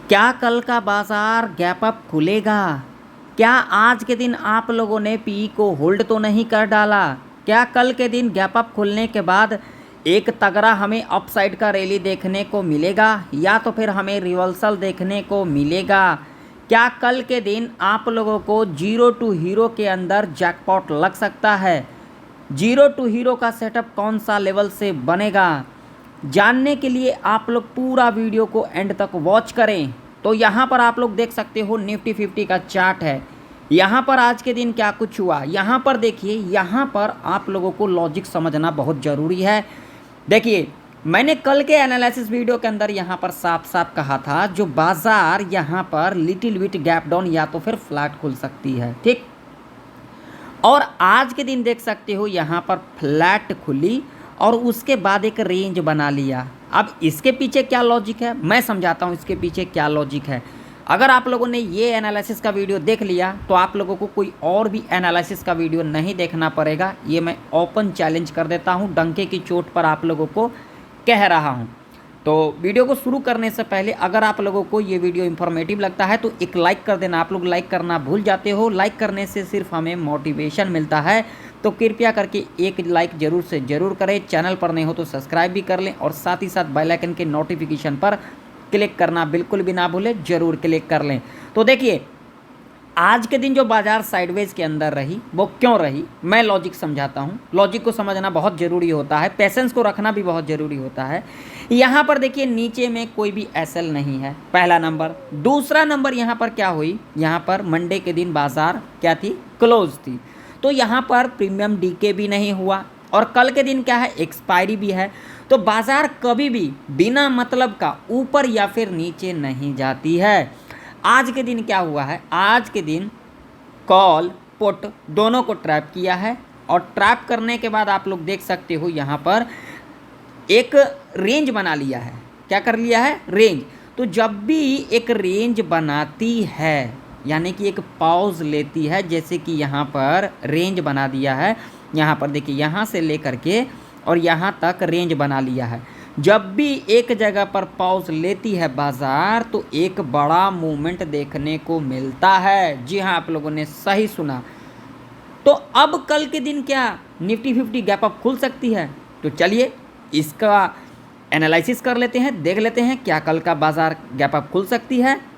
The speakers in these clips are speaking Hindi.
क्या कल का बाजार गैप अप खुलेगा? क्या आज के दिन आप लोगों ने पी को होल्ड तो नहीं कर डाला? क्या कल के दिन गैप अप खुलने के बाद एक तगड़ा हमें अपसाइड का रैली देखने को मिलेगा या तो फिर हमें रिवर्सल देखने को मिलेगा? क्या कल के दिन आप लोगों को जीरो टू हीरो के अंदर जैकपॉट लग सकता है? जीरो टू हीरो का सेटअप कौन सा लेवल से बनेगा? जानने के लिए आप लोग पूरा वीडियो को एंड तक वॉच करें। तो यहाँ पर आप लोग देख सकते हो निफ्टी 50 का चार्ट है। यहाँ पर आज के दिन क्या कुछ हुआ, यहाँ पर देखिए। यहाँ पर आप लोगों को लॉजिक समझना बहुत ज़रूरी है। देखिए, मैंने कल के एनालिसिस वीडियो के अंदर यहाँ पर साफ साफ कहा था जो बाजार यहाँ पर लिटिल बिट गैप डाउन या तो फिर फ्लैट खुल सकती है, ठीक। और आज के दिन देख सकते हो यहाँ पर फ्लैट खुली और उसके बाद एक रेंज बना लिया। अब इसके पीछे क्या लॉजिक है मैं समझाता हूँ, इसके पीछे क्या लॉजिक है। अगर आप लोगों ने ये एनालिसिस का वीडियो देख लिया तो आप लोगों को कोई और भी एनालिसिस का वीडियो नहीं देखना पड़ेगा। ये मैं ओपन चैलेंज कर देता हूँ, डंके की चोट पर आप लोगों को कह रहा हूँ। तो वीडियो को शुरू करने से पहले अगर आप लोगों को ये वीडियो इन्फॉर्मेटिव लगता है तो एक लाइक कर देना। आप लोग लाइक करना भूल जाते हो, लाइक करने से सिर्फ हमें मोटिवेशन मिलता है। तो कृपया करके एक लाइक जरूर से ज़रूर करें। चैनल पर नहीं हो तो सब्सक्राइब भी कर लें और साथ ही साथ बेल आइकन के नोटिफिकेशन पर क्लिक करना बिल्कुल भी ना भूलें, ज़रूर क्लिक कर लें। तो देखिए, आज के दिन जो बाजार साइडवेज के अंदर रही वो क्यों रही, मैं लॉजिक समझाता हूँ। लॉजिक को समझना बहुत ज़रूरी होता है, पेशेंस को रखना भी बहुत ज़रूरी होता है। यहाँ पर देखिए नीचे में कोई भी एसएल नहीं है, पहला नंबर। दूसरा नंबर यहाँ पर क्या हुई, यहाँ पर मंडे के दिन बाजार क्या थी, क्लोज थी। तो यहाँ पर प्रीमियम डीके भी नहीं हुआ और कल के दिन क्या है, एक्सपायरी भी है। तो बाजार कभी भी बिना मतलब का ऊपर या फिर नीचे नहीं जाती है। आज के दिन क्या हुआ है, आज के दिन कॉल पुट दोनों को ट्रैप किया है और ट्रैप करने के बाद आप लोग देख सकते हो यहाँ पर एक रेंज बना लिया है। क्या कर लिया है, रेंज। तो जब भी एक रेंज बनाती है यानी कि एक पॉज लेती है, जैसे कि यहाँ पर रेंज बना दिया है, यहाँ पर देखिए यहाँ से लेकर के और यहाँ तक रेंज बना लिया है। जब भी एक जगह पर पॉज लेती है बाजार तो एक बड़ा मूवमेंट देखने को मिलता है। जी हाँ, आप लोगों ने सही सुना। तो अब कल के दिन क्या निफ्टी 50 गैप अप खुल सकती है? तो चलिए इसका एनालिसिस कर लेते हैं, देख लेते हैं क्या कल का बाजार गैप अप खुल सकती है,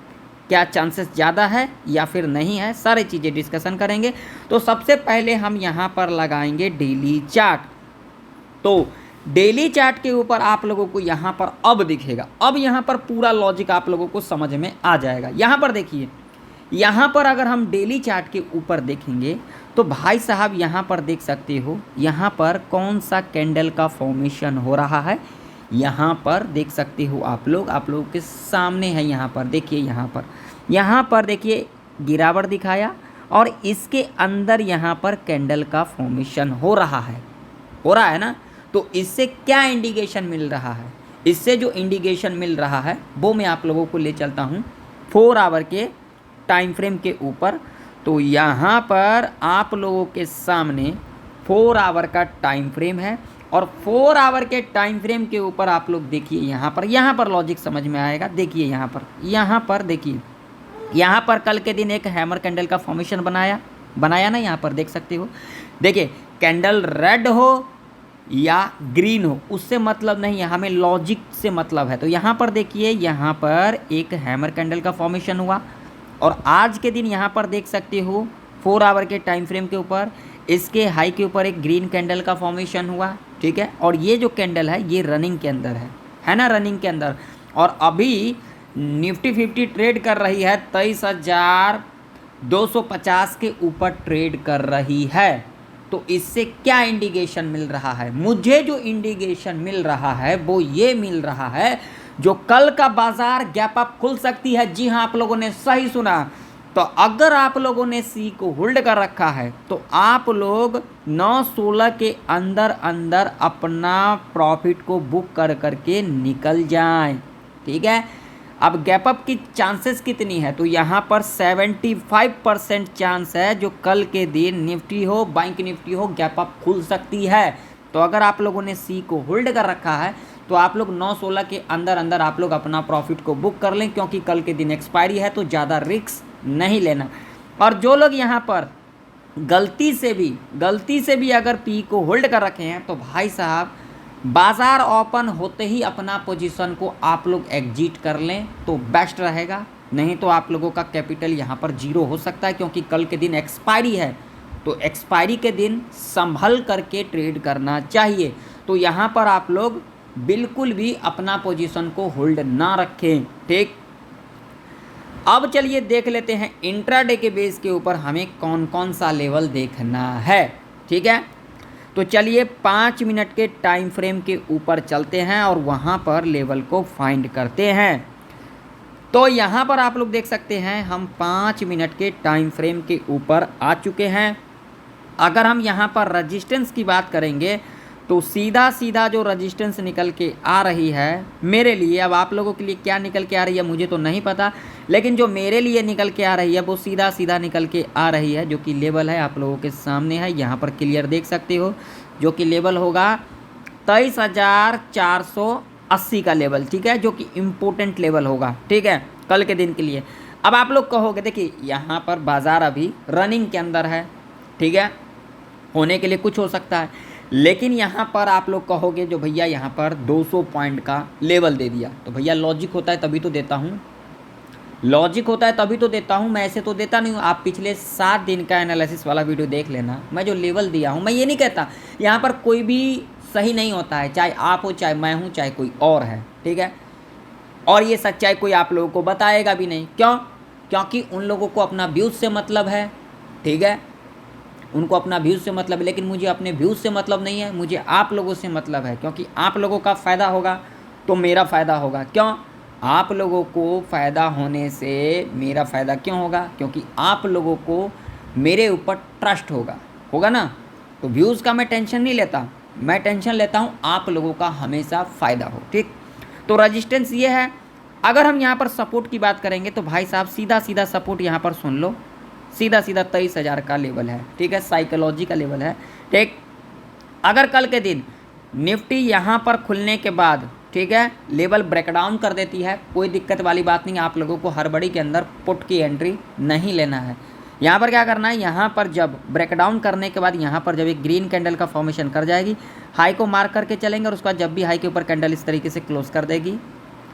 क्या चांसेस ज़्यादा है या फिर नहीं है, सारी चीज़ें डिस्कशन करेंगे। तो सबसे पहले हम यहाँ पर लगाएंगे डेली चार्ट। तो डेली चार्ट के ऊपर आप लोगों को यहाँ पर अब दिखेगा, अब यहाँ पर पूरा लॉजिक आप लोगों को समझ में आ जाएगा। यहाँ पर देखिए, यहाँ पर अगर हम डेली चार्ट के ऊपर देखेंगे तो भाई साहब यहाँ पर देख सकते हो यहाँ पर कौन सा कैंडल का फॉर्मेशन हो रहा है। यहाँ पर देख सकते हो आप लोगों के सामने है। यहाँ पर देखिए, यहाँ पर देखिए गिरावट दिखाया और इसके अंदर यहाँ पर कैंडल का फॉर्मेशन हो रहा है ना। तो इससे क्या इंडिकेशन मिल रहा है, इससे जो इंडिकेशन मिल रहा है वो मैं आप लोगों को ले चलता हूँ 4 आवर के टाइम फ्रेम के ऊपर। तो यहाँ पर आप लोगों के सामने 4 आवर का टाइम फ्रेम है और 4 आवर के टाइम फ्रेम के ऊपर आप लोग देखिए यहाँ पर लॉजिक समझ में आएगा। देखिए यहाँ पर देखिए, यहाँ पर कल के दिन एक हैमर कैंडल का फॉर्मेशन बनाया ना। यहाँ पर देख सकते हो, देखिए कैंडल रेड हो या ग्रीन हो उससे मतलब नहीं है, हमें लॉजिक से मतलब है। तो यहाँ पर देखिए, यहाँ पर एक हैमर कैंडल का फॉर्मेशन हुआ और आज के दिन यहाँ पर देख सकते हो 4 आवर के टाइम फ्रेम के ऊपर इसके हाई के ऊपर एक ग्रीन कैंडल का फॉर्मेशन हुआ, ठीक है। और ये जो कैंडल है ये रनिंग के अंदर है ना, रनिंग के अंदर। और अभी निफ्टी 50 ट्रेड कर रही है 23,250 के ऊपर ट्रेड कर रही है। तो इससे क्या इंडिकेशन मिल रहा है, मुझे जो इंडिकेशन मिल रहा है वो ये मिल रहा है जो कल का बाजार गैप अप खुल सकती है। जी हाँ, आप लोगों ने सही सुना। तो अगर आप लोगों ने सी को होल्ड कर रखा है तो आप लोग 9-16 के अंदर अपना प्रॉफिट को बुक करके निकल जाएं, ठीक है। अब गैप अप की चांसेस कितनी है, तो यहाँ पर 75% चांस है जो कल के दिन निफ्टी हो, बैंक निफ्टी हो, गैप अप खुल सकती है। तो अगर आप लोगों ने सी को होल्ड कर रखा है तो आप लोग 9-16 के अंदर अंदर आप लोग अपना प्रॉफिट को बुक कर लें, क्योंकि कल के दिन एक्सपायरी है तो ज़्यादा रिस्क नहीं लेना। और जो लोग यहाँ पर गलती से भी अगर पी को होल्ड कर रखे हैं तो भाई साहब बाज़ार ओपन होते ही अपना पोजीशन को आप लोग एग्जिट कर लें तो बेस्ट रहेगा, नहीं तो आप लोगों का कैपिटल यहाँ पर जीरो हो सकता है, क्योंकि कल के दिन एक्सपायरी है। तो एक्सपायरी के दिन संभल करके ट्रेड करना चाहिए। तो यहाँ पर आप लोग बिल्कुल भी अपना पोजीशन को होल्ड ना रखें, ठीक। अब चलिए देख लेते हैं इंट्राडे के बेस के ऊपर हमें कौन कौन सा लेवल देखना है, ठीक है। तो चलिए 5 मिनट के टाइम फ्रेम के ऊपर चलते हैं और वहाँ पर लेवल को फाइंड करते हैं। तो यहाँ पर आप लोग देख सकते हैं हम 5 मिनट के टाइम फ्रेम के ऊपर आ चुके हैं। अगर हम यहाँ पर रजिस्टेंस की बात करेंगे तो सीधा जो रजिस्टेंस निकल के आ रही है मेरे लिए, अब आप लोगों के लिए क्या निकल के आ रही है मुझे तो नहीं पता, लेकिन जो मेरे लिए निकल के आ रही है वो सीधा निकल के आ रही है, जो कि लेवल है आप लोगों के सामने है, यहाँ पर क्लियर देख सकते हो, जो कि लेवल होगा 23,480 का लेवल, ठीक है, जो कि इम्पोर्टेंट लेवल होगा, ठीक है, कल के दिन के लिए। अब आप लोग कहोगे देखिए यहाँ पर बाज़ार अभी रनिंग के अंदर है, ठीक है, होने के लिए कुछ हो सकता है, लेकिन यहाँ पर आप लोग कहोगे जो भैया यहाँ पर 200 पॉइंट का लेवल दे दिया, तो भैया लॉजिक होता है तभी तो देता हूँ, मैं ऐसे तो देता नहीं हूँ। आप पिछले 7 दिन का एनालिसिस वाला वीडियो देख लेना, मैं जो लेवल दिया हूँ, मैं ये नहीं कहता यहाँ पर कोई भी सही नहीं होता है, चाहे आप हो, चाहे मैं हूँ, चाहे कोई और है, ठीक है। और ये सच्चाई कोई आप लोगों को बताएगा भी नहीं, क्यों? क्योंकि उन लोगों को अपना व्यूज़ से मतलब है, ठीक है, उनको अपना व्यूज़ से मतलब है, लेकिन मुझे अपने व्यूज़ से मतलब नहीं है, मुझे आप लोगों से मतलब है, क्योंकि आप लोगों का फ़ायदा होगा तो मेरा फ़ायदा होगा। क्यों? आप लोगों को फ़ायदा होने से मेरा फ़ायदा क्यों होगा? क्योंकि आप लोगों को मेरे ऊपर ट्रस्ट होगा ना। तो व्यूज़ का मैं टेंशन नहीं लेता, मैं टेंशन लेता हूँ आप लोगों का हमेशा फ़ायदा हो, ठीक। तो रजिस्टेंस ये है। अगर हम यहाँ पर सपोर्ट की बात करेंगे तो भाई साहब सीधा सपोर्ट यहाँ पर सुन लो, सीधा 23,000 का लेवल है, ठीक है, साइकोलॉजी का लेवल है, ठीक। अगर कल के दिन निफ्टी यहाँ पर खुलने के बाद, ठीक है, लेवल ब्रेकडाउन कर देती है, कोई दिक्कत वाली बात नहीं, आप लोगों को हड़बड़ी के अंदर पुट की एंट्री नहीं लेना है। यहाँ पर क्या करना है, यहाँ पर जब ब्रेकडाउन करने के बाद यहाँ पर जब एक ग्रीन कैंडल का फॉर्मेशन कर जाएगी, हाई को मार्क करके चलेंगे, और उसके बाद जब भी हाई के ऊपर कैंडल इस तरीके से क्लोज कर देगी,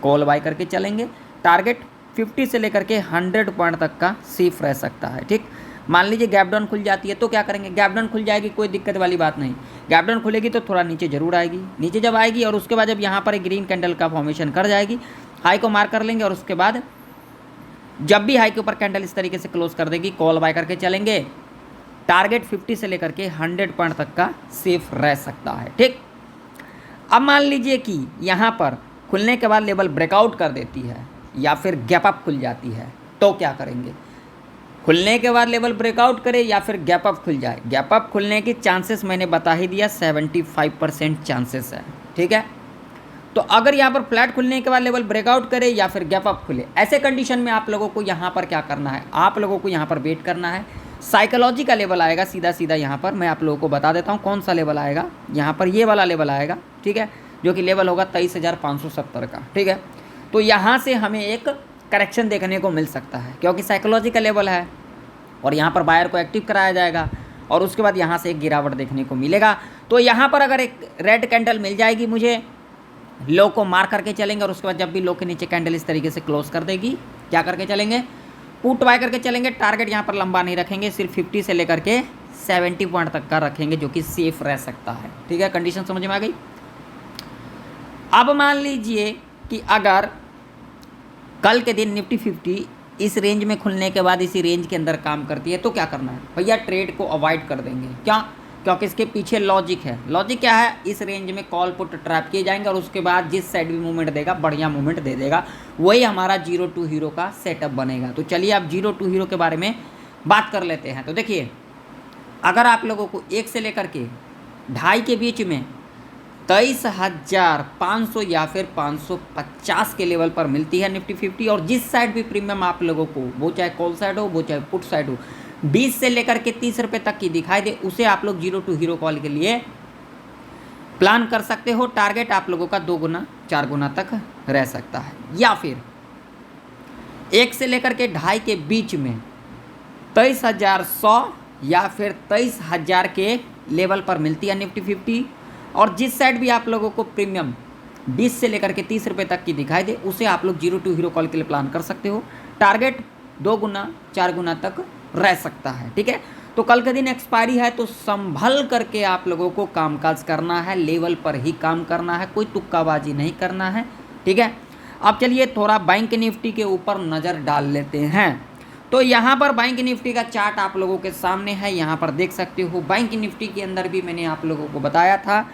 कॉल बाय करके चलेंगे। टारगेट 50 से लेकर के 100 पॉइंट तक का सेफ रह सकता है, ठीक। मान लीजिए गैप डाउन खुल जाती है तो क्या करेंगे, गैप डाउन खुल जाएगी, कोई दिक्कत वाली बात नहीं, गैप डाउन खुलेगी तो थोड़ा नीचे जरूर आएगी, नीचे जब आएगी और उसके बाद जब यहाँ पर एक ग्रीन कैंडल का फॉर्मेशन कर जाएगी, हाई को मार्क कर लेंगे, और उसके बाद जब भी हाई के ऊपर कैंडल इस तरीके से क्लोज कर देगी, कॉल बाय करके चलेंगे। टारगेट 50 से लेकर के 100 पॉइंट तक का सेफ रह सकता है, ठीक। अब मान लीजिए कि यहाँ पर खुलने के बाद लेवल ब्रेकआउट कर देती है या फिर गैप अप खुल जाती है, तो क्या करेंगे? खुलने के बाद लेवल ब्रेकआउट करे या फिर गैप अप खुल जाए। गैप अप खुलने की चांसेस मैंने बता ही दिया, 75% चांसेस है, ठीक है। तो अगर यहाँ पर फ्लैट खुलने के बाद लेवल ब्रेकआउट करे या फिर गैप अप खुले, ऐसे कंडीशन में आप लोगों को यहाँ पर क्या करना है, आप लोगों को यहाँ पर वेट करना है। साइकोलॉजी का लेवल आएगा सीधा यहाँ पर, मैं आप लोगों को बता देता हूँ कौन सा लेवल आएगा। यहाँ पर ये वाला लेवल आएगा, ठीक है, जो कि लेवल होगा 23,570 का, ठीक है। तो यहाँ से हमें एक करेक्शन देखने को मिल सकता है, क्योंकि साइकोलॉजी का लेवल है, और यहाँ पर बायर को एक्टिव कराया जाएगा, और उसके बाद यहाँ से एक गिरावट देखने को मिलेगा। तो यहाँ पर अगर एक रेड कैंडल मिल जाएगी मुझे, लो को मार करके चलेंगे, और उसके बाद जब भी लो के नीचे कैंडल इस तरीके से क्लोज कर देगी, क्या करके चलेंगे, पुट बाय करके चलेंगे। टारगेट यहाँ पर लंबा नहीं रखेंगे, सिर्फ 50 से लेकर के 70 पॉइंट तक का रखेंगे, जो कि सेफ रह सकता है, ठीक है। कंडीशन समझ में आ गई। अब मान लीजिए कि अगर कल के दिन निफ्टी 50 इस रेंज में खुलने के बाद इसी रेंज के अंदर काम करती है, तो क्या करना है भैया, ट्रेड को अवॉइड कर देंगे। क्या? क्योंकि इसके पीछे लॉजिक है। लॉजिक क्या है, इस रेंज में कॉल पुट ट्रैप किए जाएंगे, और उसके बाद जिस साइड भी मूवमेंट देगा बढ़िया मूवमेंट दे देगा, वही हमारा 0 टू हीरो का सेटअप बनेगा। तो चलिए आप 0 टू हीरो के बारे में बात कर लेते हैं। तो देखिए, अगर आप लोगों को 1 से लेकर के 2.5 के बीच में 23,500 या फिर 550 के लेवल पर मिलती है निफ्टी 50, और जिस साइड भी प्रीमियम आप लोगों को, वो चाहे कॉल साइड हो, वो चाहे पुट साइड हो, 20 से लेकर के 30 रुपये तक की दिखाई दे, उसे आप लोग 0 टू हीरो कॉल के लिए प्लान कर सकते हो। टारगेट आप लोगों का 2 गुना 4 गुना तक रह सकता है, या फिर 1 से लेकर के 2.5 के बीच में 23,100 या फिर 23,000 के लेवल पर मिलती है निफ्टी 50। और जिस साइड भी आप लोगों को प्रीमियम 20 से लेकर के 30 रुपये तक की दिखाई दे, उसे आप लोग 0 to हीरो कॉल के लिए प्लान कर सकते हो। टारगेट 2 गुना 4 गुना तक रह सकता है, ठीक है। तो कल के दिन एक्सपायरी है, तो संभल करके आप लोगों को कामकाज करना है, लेवल पर ही काम करना है, कोई तुक्काबाजी नहीं करना है, ठीक है। अब चलिए थोड़ा बैंक निफ्टी के ऊपर नज़र डाल लेते हैं। तो यहाँ पर बैंक निफ्टी का चार्ट आप लोगों के सामने है, यहाँ पर देख सकते हो। बैंक निफ्टी के अंदर भी मैंने आप लोगों को बताया था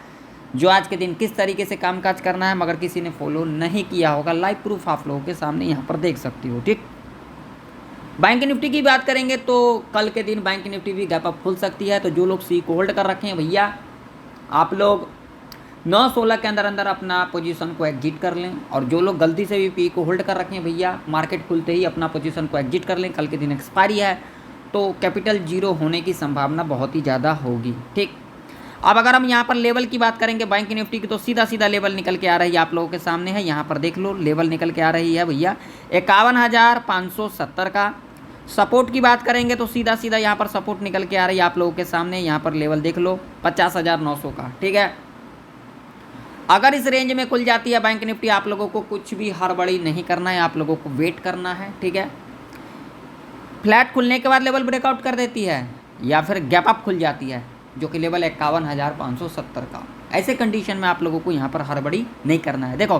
जो आज के दिन किस तरीके से कामकाज करना है, मगर किसी ने फॉलो नहीं किया होगा। लाइव प्रूफ आप लोगों के सामने यहाँ पर देख सकती हो, ठीक। बैंक निफ्टी की बात करेंगे तो कल के दिन बैंक निफ्टी भी गैप अप खुल सकती है। तो जो लोग सी को होल्ड कर रखे हैं भैया, आप लोग 9-16 के अंदर अंदर अपना पोजीशन को एग्जिट कर लें। और जो लोग गलती से भी पी को होल्ड कर रखे हैं भैया, मार्केट खुलते ही अपना पोजीशन को एग्जिट कर लें। कल के दिन एक्सपायरी है, तो कैपिटल जीरो होने की संभावना बहुत ही ज़्यादा होगी, ठीक। अब अगर हम यहाँ पर लेवल की बात करेंगे बैंक निफ्टी की, तो सीधा सीधा लेवल निकल के आ रही है, आप लोगों के सामने है। यहाँ पर देख लो, लेवल निकल के आ रही है भैया 51,570 का। सपोर्ट की बात करेंगे तो सीधा सीधा यहाँ पर सपोर्ट निकल के आ रही है आप लोगों के सामने। यहाँ पर लेवल देख लो 50,900 का, ठीक है। अगर इस रेंज में खुल जाती है बैंक निफ्टी, आप लोगों को कुछ भी हड़बड़ी नहीं करना है, आप लोगों को वेट करना है, ठीक है। फ्लैट खुलने के बाद लेवल ब्रेकआउट कर देती है या फिर गैप अप खुल जाती है, जो कि लेवल 51,570 का। ऐसे कंडीशन में आप लोगों को यहाँ पर हड़बड़ी नहीं करना है। देखो,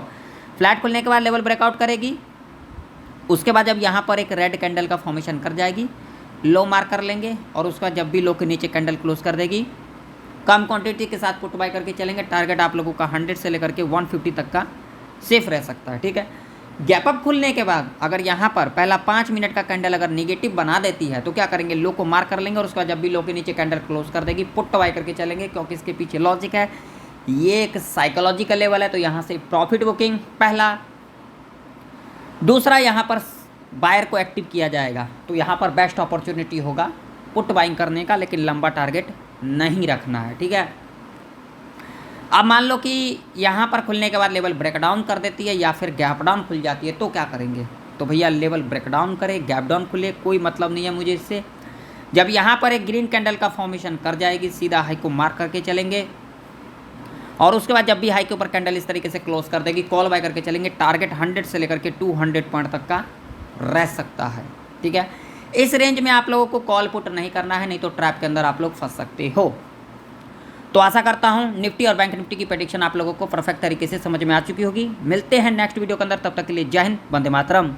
फ्लैट खुलने के बाद लेवल ब्रेकआउट करेगी, उसके बाद जब यहाँ पर एक रेड कैंडल का फॉर्मेशन कर जाएगी, लो मार्क कर लेंगे, और उसका जब भी लो के नीचे कैंडल क्लोज कर देगी, कम क्वांटिटी के साथ पुट बाय करके चलेंगे। टारगेट आप लोगों का 100 से लेकर के 150 तक का सेफ रह सकता है, ठीक है। गैप अप खुलने के बाद अगर यहाँ पर पहला 5 मिनट का कैंडल अगर निगेटिव बना देती है, तो क्या करेंगे, लो को मार्क कर लेंगे, और उसके बाद जब भी लो के नीचे कैंडल क्लोज कर देगी, पुट बाय करके चलेंगे, क्योंकि इसके पीछे लॉजिक है। ये एक साइकोलॉजिकल लेवल है, तो यहाँ से प्रॉफिट बुकिंग पहला। दूसरा, यहाँ पर बायर को एक्टिव किया जाएगा, तो यहाँ पर बेस्ट अपॉर्चुनिटी होगा पुट बाइंग करने का, लेकिन लंबा टारगेट नहीं रखना है, ठीक है। अब मान लो कि यहाँ पर खुलने के बाद लेवल ब्रेकडाउन कर देती है या फिर गैप डाउन खुल जाती है, तो क्या करेंगे। तो भैया लेवल ब्रेकडाउन करे, गैप डाउन खुले, कोई मतलब नहीं है मुझे इससे। जब यहाँ पर एक ग्रीन कैंडल का फॉर्मेशन कर जाएगी, सीधा हाई को मार्क करके चलेंगे, और उसके बाद जब भी हाई के ऊपर कैंडल इस तरीके से क्लोज कर देगी, कॉल बाय करके चलेंगे। टारगेट 100 से लेकर के 200 पॉइंट तक का रह सकता है, ठीक है। इस रेंज में आप लोगों को कॉल पुट नहीं करना है, नहीं तो ट्रैप के अंदर आप लोग फंस सकते हो। तो आशा करता हूं निफ्टी और बैंक निफ्टी की प्रेडिक्शन आप लोगों को परफेक्ट तरीके से समझ में आ चुकी होगी। मिलते हैं नेक्स्ट वीडियो के अंदर, तब तक के लिए जय हिंद, वंदे मातरम।